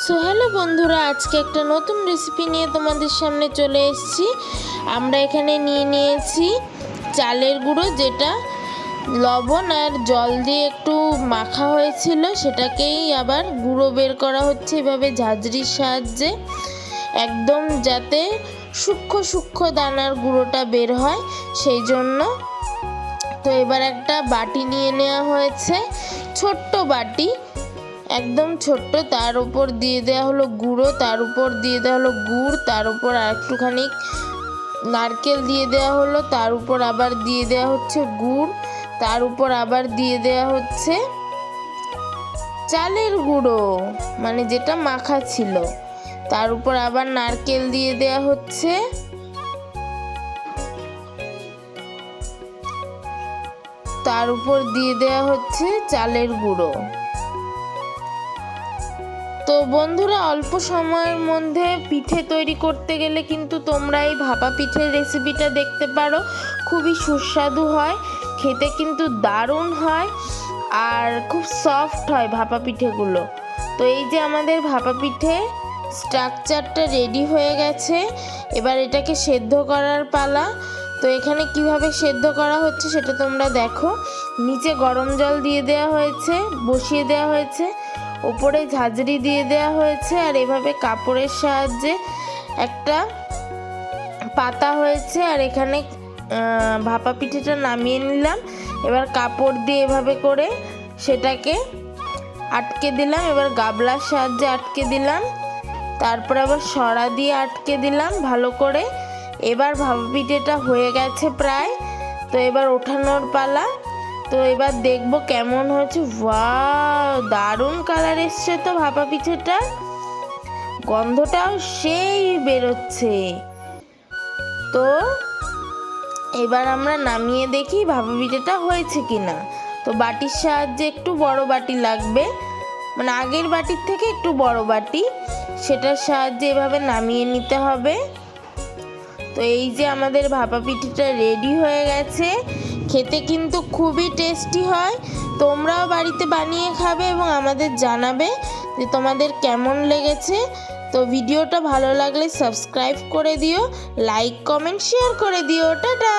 So hello বন্ধুরা, আজকে একটা নতুন রেসিপি নিয়ে তোমাদের সামনে চলে এসেছি। আমরা এখানে নিয়েছি চালের গুঁড়ো, যেটা লবণ আর জল দিয়ে একটু মাখা হয়েছিল, সেটাকেই আবার গুঁড়ো বের করা হচ্ছে এভাবে ঝাঁঝরির সাহায্যে, একদম যাতে সূক্ষ্ম সূক্ষ্ম দানার গুঁড়োটা বের হয় সেই জন্য। তো এবার একটা বাটি নিয়ে নেওয়া হয়েছে, ছোট্ট বাটি, একদম ছোট্ট। তার উপর দিয়ে দেওয়া হলো গুঁড়ো, তার উপর দিয়ে দেওয়া হলো গুড়, তার উপর আর একটুখানি নারকেল দিয়ে দেওয়া হলো, তার উপর আবার দিয়ে দেওয়া হচ্ছে গুড়, তার উপর আবার দিয়ে দেওয়া হচ্ছে চালের গুঁড়ো, মানে যেটা মাখা ছিল, তার উপর আবার নারকেল দিয়ে দেওয়া হচ্ছে, তার উপর দিয়ে দেওয়া হচ্ছে চালের গুঁড়ো। তো বন্ধুরা, অল্প সময়ের মধ্যে পিঠে তৈরি করতে গেলে কিন্তু তোমরা এই ভাপা পিঠের রেসিপিটা দেখতে পারো। খুবই সুস্বাদু হয়, খেতে কিন্তু দারুণ হয়, আর খুব সফট হয় ভাপা পিঠেগুলো। তো এই যে আমাদের ভাপা পিঠে স্ট্রাকচারটা রেডি হয়ে গেছে, এবার এটাকে সেদ্ধ করার পালা। তো এখানে কিভাবে সেদ্ধ করা হচ্ছে সেটা তোমরা দেখো। নিচে গরম জল দিয়ে দেওয়া হয়েছে, বসিয়ে দেওয়া হয়েছে, ওপরে ঝাঁঝরি দিয়ে দেওয়া হয়েছে, আর এভাবে কাপড়ের সাহায্যে একটা পাতা হয়েছে, আর এখানে ভাপা পিঠেটা নামিয়ে নিলাম। এবার কাপড় দিয়ে এভাবে করে সেটাকে আটকে দিলাম, এবার গাবলার সাহায্যে আটকে দিলাম, তারপর আবার সরা দিয়ে আটকে দিলাম ভালো করে। এবার ভাপা পিঠেটা হয়ে গেছে প্রায়, তো এবার ওঠানোর পালা। তো এবার দেখবো কেমন হয়েছে। ওয়াও, দারুণ কালার এসছে তো ভাপা পিঠেটা, গন্ধটাও সেই বেরোচ্ছে। তো এবার আমরা নামিয়ে দেখি ভাপা পিঠেটা হয়েছে কিনা। তো বাটির সাহায্যে, একটু বড় বাটি লাগবে, মানে আগের বাটির থেকে একটু বড় বাটি, সেটার সাহায্যে এভাবে নামিয়ে নিতে হবে। তো এই যে আমাদের ভাপা পিঠেটা রেডি হয়ে গেছে, খেতে কিন্তু খুবই টেস্টি হয়। তোমরাও বাড়িতে বানিয়ে খাবে এবং আমাদের জানাবে যে তোমাদের কেমন লেগেছে। তো ভিডিওটা ভালো লাগলে সাবস্ক্রাইব করে দিও, লাইক কমেন্ট শেয়ার করে দিও। টাটা।